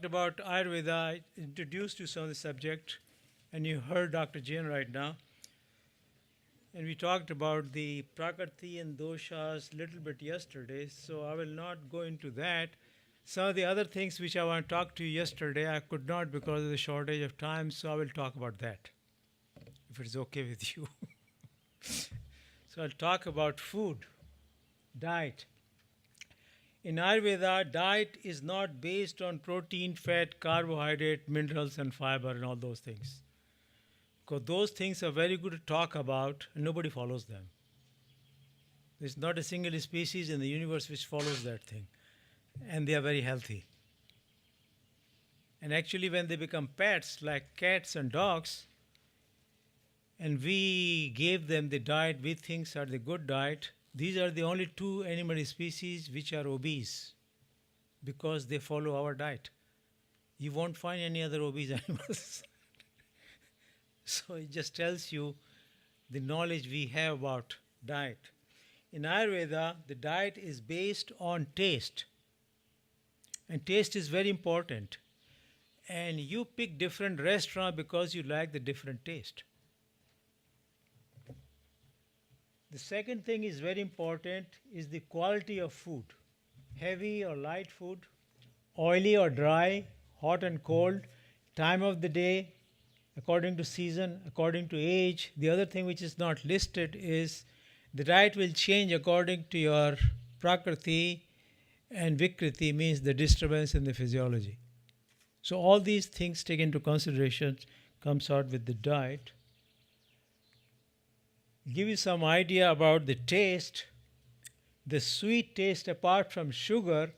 about Ayurveda, I introduced you some of the subject, and you heard Dr. Jain right now. And we talked about the prakriti and doshas a little bit yesterday, so I will not go into that. Some of the other things which I want to talk to you yesterday, I could not because of the shortage of time, so I will talk about that, if it's okay with you. So I'll talk about food, diet. In Ayurveda, diet is not based on protein, fat, carbohydrate, minerals, and fiber, and all those things. Because those things are very good to talk about, and nobody follows them. There's not a single species in the universe which follows that thing. And they are very healthy. And actually, when they become pets, like cats and dogs, and we gave them the diet we think are the good diet, these are the only two animal species which are obese because they follow our diet. You won't find any other obese animals. So it just tells you the knowledge we have about diet. In Ayurveda, the diet is based on taste. And taste is very important. And you pick different restaurants because you like the different taste. The second thing is very important is the quality of food. Heavy or light food, oily or dry, hot and cold, time of the day, according to season, according to age. The other thing which is not listed is the diet will change according to your prakriti, and vikriti means the disturbance in the physiology. So all these things taken into consideration comes out with the diet. Give you some idea about the taste. The sweet taste apart from sugar,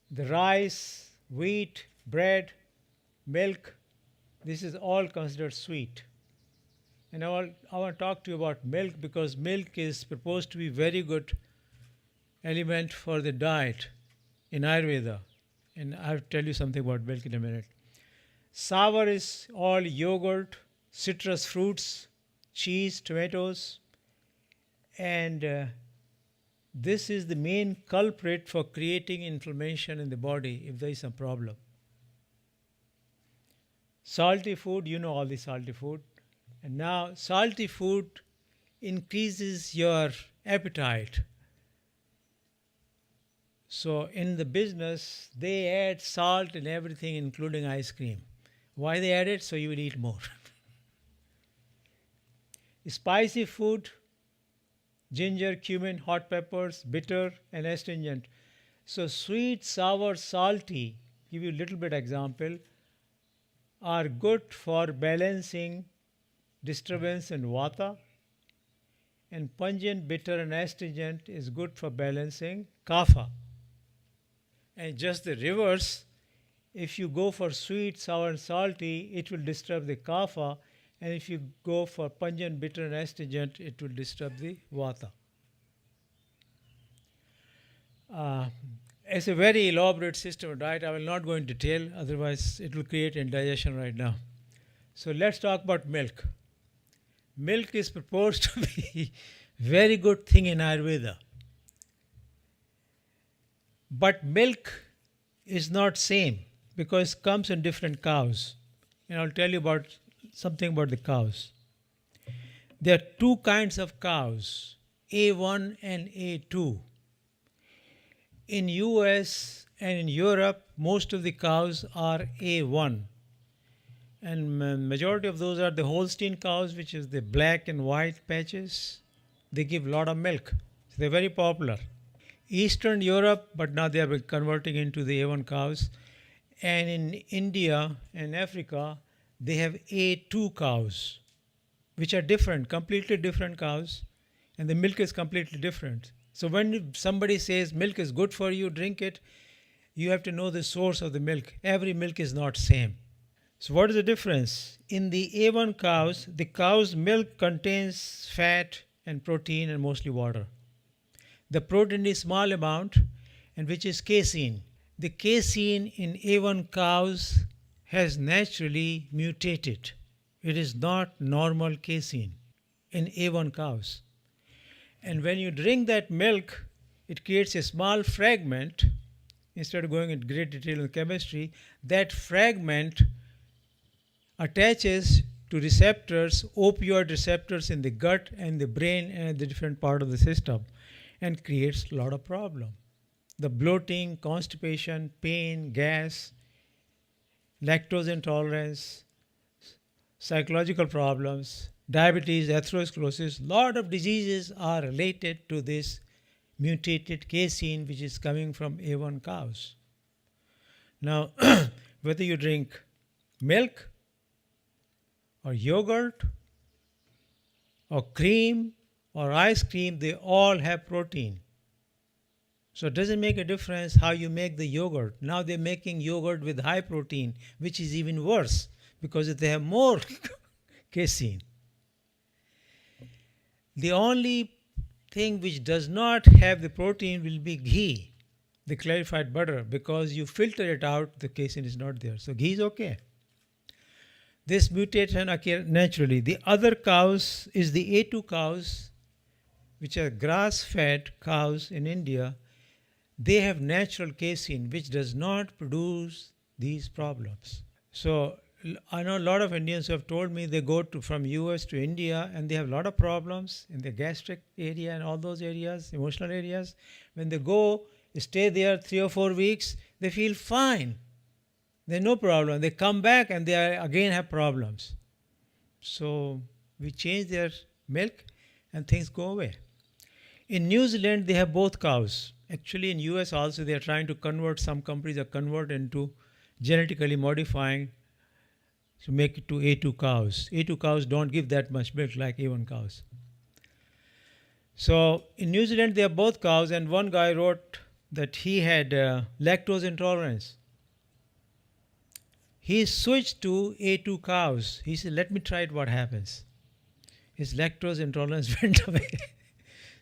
the rice, wheat, bread, milk, this is all considered sweet. And I want to talk to you about milk because milk is proposed to be very good element for the diet in Ayurveda. And I'll tell you something about milk in a minute. Sour is all yogurt, citrus fruits, cheese, tomatoes, and this is the main culprit for creating inflammation in the body if there is some problem. Salty food, you know all the salty food. And now salty food increases your appetite. So in the business, they add salt in everything, including ice cream. Why they add it? So you will eat more. Spicy food, ginger, cumin, hot peppers, bitter, and astringent. So sweet, sour, salty, give you a little bit example, are good for balancing disturbance in vata, and pungent, bitter, and astringent is good for balancing kapha. And just the reverse, if you go for sweet, sour, and salty, it will disturb the kapha, and if you go for pungent, bitter, and astringent, it will disturb the vata. It's a very elaborate system of diet. I will not go into detail, otherwise it will create indigestion right now. So let's talk about milk. Milk is proposed to be very good thing in Ayurveda. But milk is not same because it comes in different cows. And I'll tell you about something about the cows. There are two kinds of cows, A1 and A2. In US and in Europe, most of the cows are A1. And majority of those are the Holstein cows, which is the black and white patches. They give a lot of milk. So they're very popular. Eastern Europe, but now they are converting into the A1 cows. And in India and Africa, they have A2 cows, which are different, completely different cows, and the milk is completely different. So when somebody says milk is good for you, drink it, you have to know the source of the milk. Every milk is not same. So what is the difference? In the A1 cows, the cow's milk contains fat and protein and mostly water. The protein is small amount, and which is casein. The casein in A1 cows has naturally mutated. It is not normal casein in A1 cows. And when you drink that milk, it creates a small fragment instead of going into great detail in chemistry, that fragment attaches to receptors, opioid receptors in the gut and the brain and the different part of the system, and creates a lot of problem. The bloating, constipation, pain, gas, lactose intolerance, psychological problems, diabetes, atherosclerosis, lot of diseases are related to this mutated casein which is coming from A1 cows. Now, whether you drink milk or yogurt or cream or ice cream, they all have protein. So it doesn't make a difference how you make the yogurt. Now they're making yogurt with high protein, which is even worse because they have more casein. The only thing which does not have the protein will be ghee, the clarified butter, because you filter it out, the casein is not there. So ghee is okay. This mutation occurs naturally. The other cows is the A2 cows, which are grass-fed cows in India. They have natural casein, which does not produce these problems. So I know a lot of Indians who have told me they go from US to India and they have a lot of problems in the gastric area and all those areas, emotional areas. When they go, stay there 3 or 4 weeks, they feel fine. There's no problem. They come back and they again have problems. So we change their milk and things go away. In New Zealand, they have both cows. Actually, in US also, they are trying to convert, some companies are convert into genetically modifying to make it to A2 cows. A2 cows don't give that much milk like A1 cows. So in New Zealand, they have both cows, and one guy wrote that he had lactose intolerance. He switched to A2 cows. He said, let me try it, what happens. His lactose intolerance went away.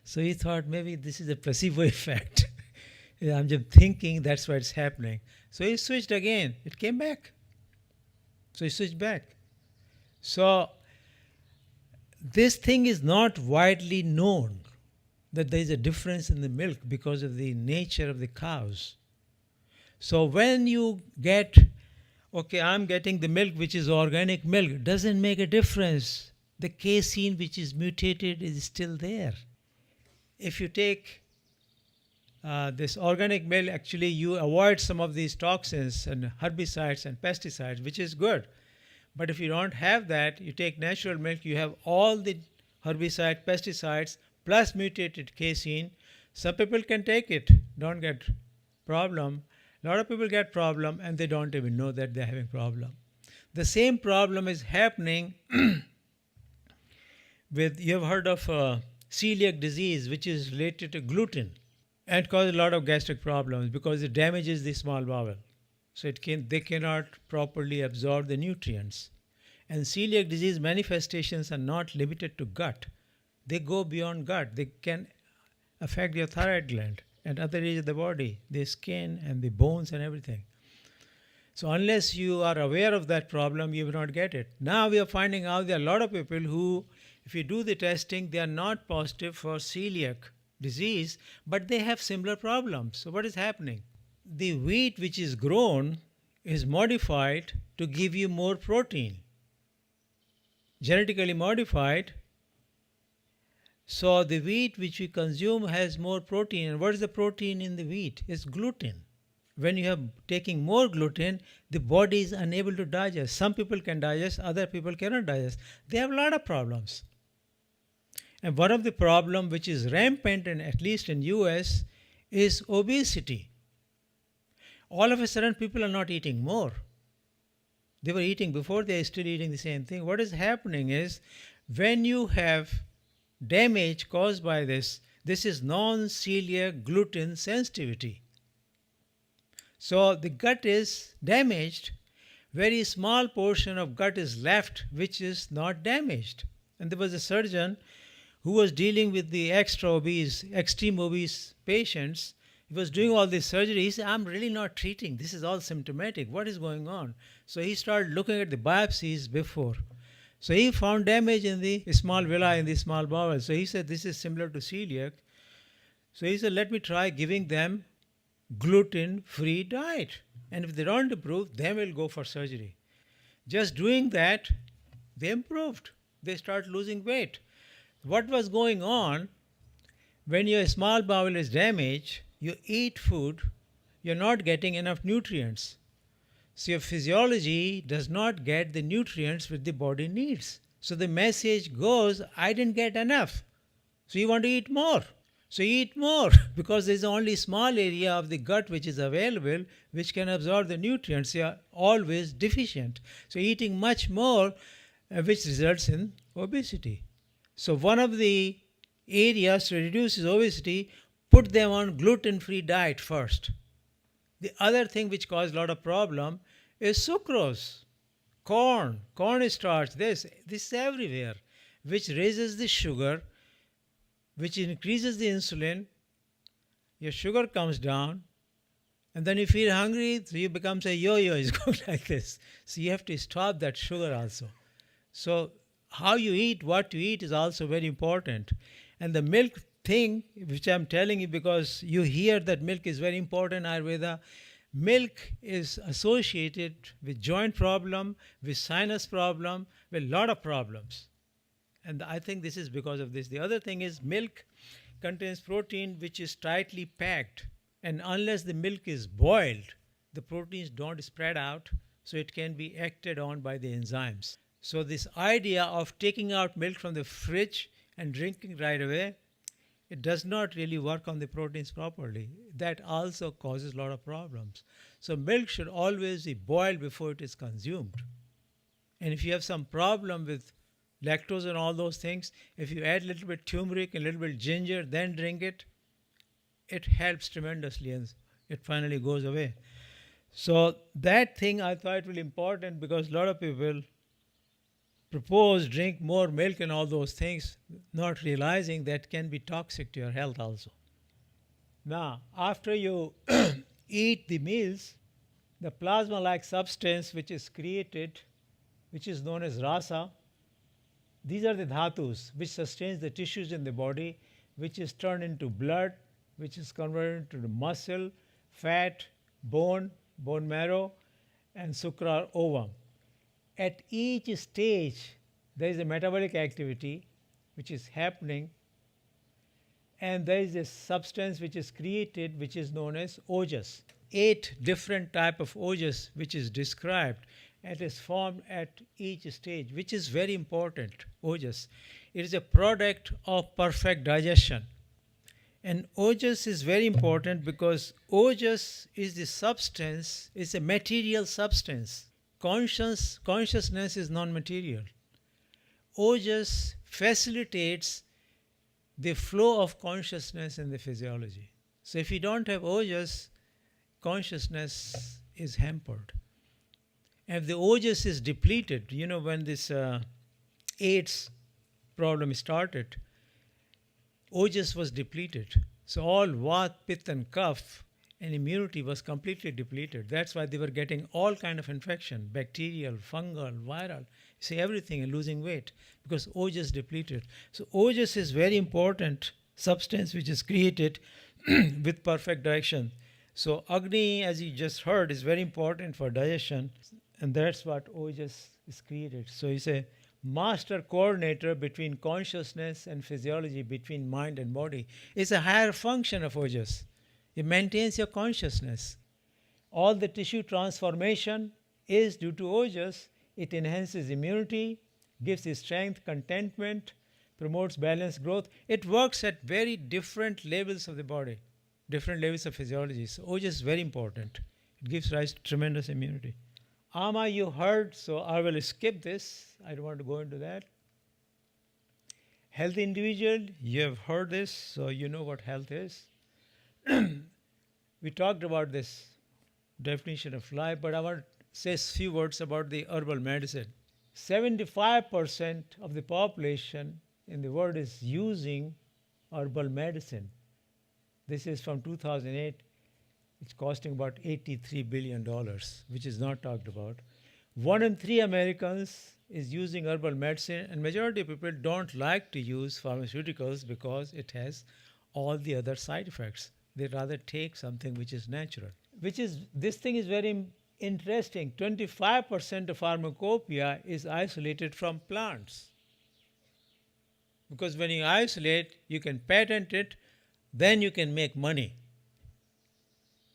So he thought maybe this is a placebo effect. I'm just thinking that's what's happening. So he switched again. It came back. So he switched back. So this thing is not widely known, that there is a difference in the milk because of the nature of the cows. So when you get, okay, I'm getting the milk which is organic milk, it doesn't make a difference. The casein which is mutated is still there. If you take this organic milk, actually you avoid some of these toxins and herbicides and pesticides, which is good. But if you don't have that, you take natural milk, you have all the herbicide, pesticides, plus mutated casein. Some people can take it, don't get problem. A lot of people get problem and they don't even know that they're having problem. The same problem is happening with, you have heard of celiac disease, which is related to gluten and causes a lot of gastric problems because it damages the small bowel. So they cannot properly absorb the nutrients. And celiac disease manifestations are not limited to gut. They go beyond gut. They can affect your thyroid gland and other areas of the body, the skin and the bones and everything. So unless you are aware of that problem, you will not get it. Now we are finding out there are a lot of people who, if you do the testing, they are not positive for celiac disease, but they have similar problems. So what is happening? The wheat which is grown is modified to give you more protein. Genetically modified. So the wheat which we consume has more protein. And what is the protein in the wheat? It's gluten. When you are taking more gluten, the body is unable to digest. Some people can digest, other people cannot digest. They have a lot of problems. And one of the problems which is rampant, and at least in US, is obesity. All of a sudden, people are not eating more. They were eating before, they are still eating the same thing. What is happening is, when you have damage caused by this is non-celiac gluten sensitivity. So the gut is damaged. Very small portion of gut is left which is not damaged. And there was a surgeon who was dealing with the extreme obese patients. He was doing all this surgery. He said, I'm really not treating. This is all symptomatic. What is going on? So he started looking at the biopsies before. So he found damage in the small villi, in the small bowel. So he said, this is similar to celiac. So he said, let me try giving them gluten-free diet. And if they don't improve, then we'll go for surgery. Just doing that, they improved. They start losing weight. What was going on when your small bowel is damaged, you eat food, you're not getting enough nutrients. So your physiology does not get the nutrients which the body needs. So the message goes, I didn't get enough. So you want to eat more. So eat more because there's only small area of the gut which is available which can absorb the nutrients. You are always deficient. So eating much more which results in obesity. So one of the areas to reduce obesity, put them on gluten-free diet first. The other thing which causes a lot of problem is sucrose, corn starch, this is everywhere, which raises the sugar, which increases the insulin. Your sugar comes down, and then you feel hungry, so you become a yo-yo. It's going like this. So you have to stop that sugar also. So how you eat, what you eat is also very important. And the milk thing, which I'm telling you because you hear that milk is very important in Ayurveda, milk is associated with joint problem, with sinus problem, with a lot of problems. And I think this is because of this. The other thing is milk contains protein which is tightly packed. And unless the milk is boiled, the proteins don't spread out, so it can be acted on by the enzymes. So this idea of taking out milk from the fridge and drinking right away, it does not really work on the proteins properly. That also causes a lot of problems. So milk should always be boiled before it is consumed. And if you have some problem with lactose and all those things, if you add a little bit turmeric and a little bit ginger, then drink it, it helps tremendously and it finally goes away. So that thing I thought really important because a lot of people propose drink more milk and all those things, not realizing that can be toxic to your health also. Now, after you eat the meals, the plasma-like substance which is created, which is known as rasa, these are the dhatus which sustains the tissues in the body, which is turned into blood, which is converted into muscle, fat, bone marrow, and sucral ovum. At each stage, there is a metabolic activity which is happening, and there is a substance which is created which is known as ojas. 8 different type of ojas which is described and is formed at each stage, which is very important, ojas. It is a product of perfect digestion. And ojas is very important because ojas is the substance, is a material substance. Consciousness is non-material. Ojas facilitates the flow of consciousness in the physiology. So if you don't have ojas, consciousness is hampered. And if the ojas is depleted, when this AIDS problem started, ojas was depleted. So all vat, pitta and kapha and immunity was completely depleted. That's why they were getting all kind of infection, bacterial, fungal, viral, see everything and losing weight because ojas depleted. So ojas is very important substance which is created with perfect digestion. So Agni, as you just heard, is very important for digestion, and that's what ojas is created. So he's a master coordinator between consciousness and physiology, between mind and body. It's a higher function of ojas. It maintains your consciousness. All the tissue transformation is due to ojas. It enhances immunity, gives you strength, contentment, promotes balanced growth. It works at very different levels of the body, different levels of physiology. So ojas is very important. It gives rise to tremendous immunity. Ama you heard, so I will skip this. I don't want to go into that. Healthy individual, you have heard this, so you know what health is. We talked about this definition of life, but I want to say a few words about the herbal medicine. 75% of the population in the world is using herbal medicine. This is from 2008. It's costing about $83 billion, which is not talked about. 1 in 3 Americans is using herbal medicine, and majority of people don't like to use pharmaceuticals because it has all the other side effects. They rather take something which is natural. This thing is very interesting. 25% of pharmacopoeia is isolated from plants. Because when you isolate, you can patent it, then you can make money.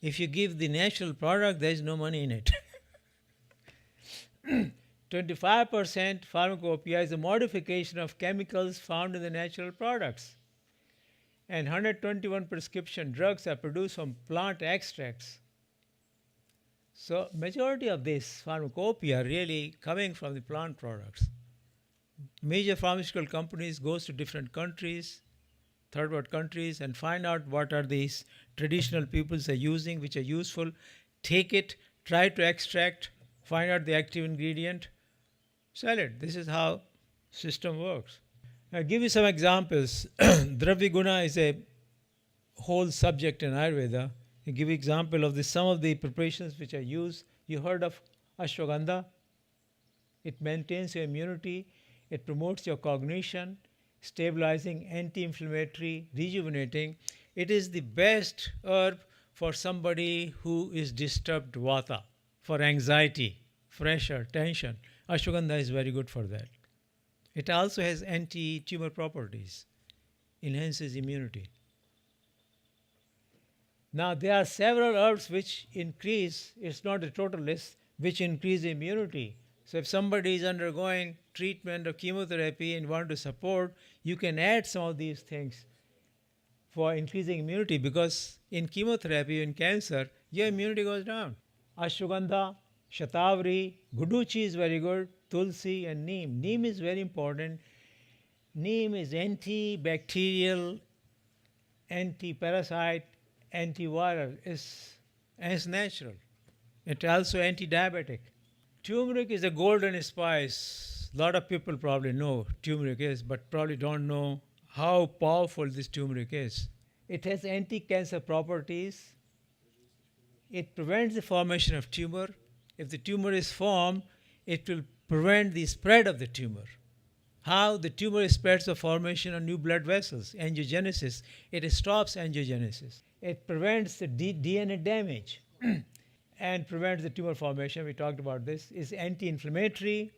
If you give the natural product, there is no money in it. 25% pharmacopoeia is a modification of chemicals found in the natural products. And 121 prescription drugs are produced from plant extracts. So majority of this pharmacopoeia really coming from the plant products. Major pharmaceutical companies goes to different countries, third world countries, and find out what are these traditional peoples are using, which are useful, take it, try to extract, find out the active ingredient, sell it. This is how system works. I'll give you some examples. Dravya Guna is a whole subject in Ayurveda. I'll give you example of some of the preparations which are used. You heard of ashwagandha? It maintains your immunity. It promotes your cognition, stabilizing, anti-inflammatory, rejuvenating. It is the best herb for somebody who is disturbed vata, for anxiety, pressure, tension. Ashwagandha is very good for that. It also has anti-tumor properties, enhances immunity. Now there are several herbs which increase, it's not a total list, which increase immunity. So if somebody is undergoing treatment or chemotherapy and want to support, you can add some of these things for increasing immunity, because in chemotherapy, in cancer, your immunity goes down. Ashwagandha, Shatavari, Guduchi is very good, Tulsi and Neem. Neem is very important. Neem is antibacterial, anti-parasite, antiviral. It's natural. It's also anti-diabetic. Turmeric is a golden spice. A lot of people probably know turmeric is, but probably don't know how powerful this turmeric is. It has anti-cancer properties. It prevents the formation of tumor. If the tumor is formed, it will prevent the spread of the tumor. How the tumor spreads the formation of new blood vessels, angiogenesis. It stops angiogenesis. It prevents the DNA damage and prevents the tumor formation. We talked about this. It's anti-inflammatory,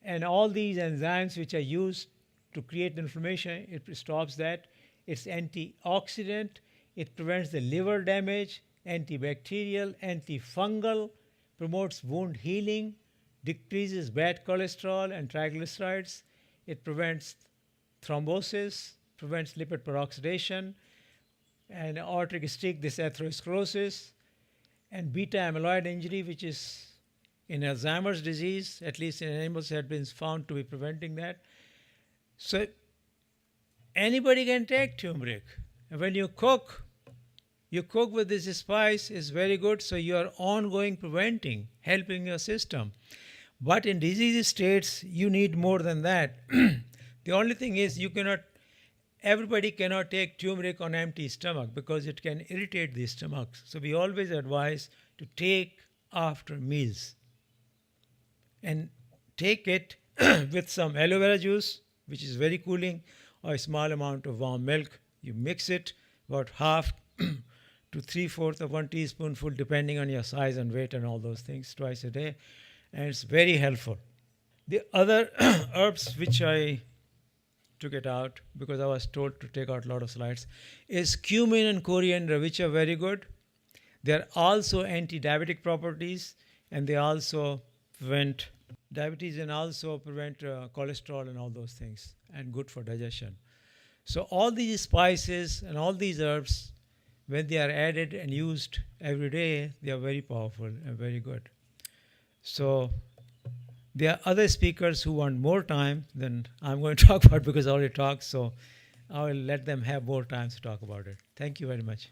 and all these enzymes which are used to create inflammation, it stops that. It's antioxidant. It prevents the liver damage, antibacterial, antifungal, promotes wound healing, decreases bad cholesterol and triglycerides. It prevents thrombosis, prevents lipid peroxidation, and aortic streak, this atherosclerosis, and beta amyloid injury, which is in Alzheimer's disease, at least in animals, had been found to be preventing that. So anybody can take turmeric. And when you cook with this spice, is very good. So you are ongoing preventing, helping your system. But in disease states, you need more than that. The only thing is everybody cannot take turmeric on empty stomach, because it can irritate the stomach. So we always advise to take after meals. And take it with some aloe vera juice, which is very cooling, or a small amount of warm milk. You mix it about half to 3/4 of 1 teaspoonful, depending on your size and weight and all those things, twice a day. And it's very helpful. The other herbs which I took it out because I was told to take out a lot of slides is cumin and coriander, which are very good. They are also anti-diabetic properties, and they also prevent diabetes and also prevent cholesterol and all those things, and good for digestion. So all these spices and all these herbs, when they are added and used every day, they are very powerful and very good. So there are other speakers who want more time than I'm going to talk about, because I already talked, so I will let them have more time to talk about it. Thank you very much.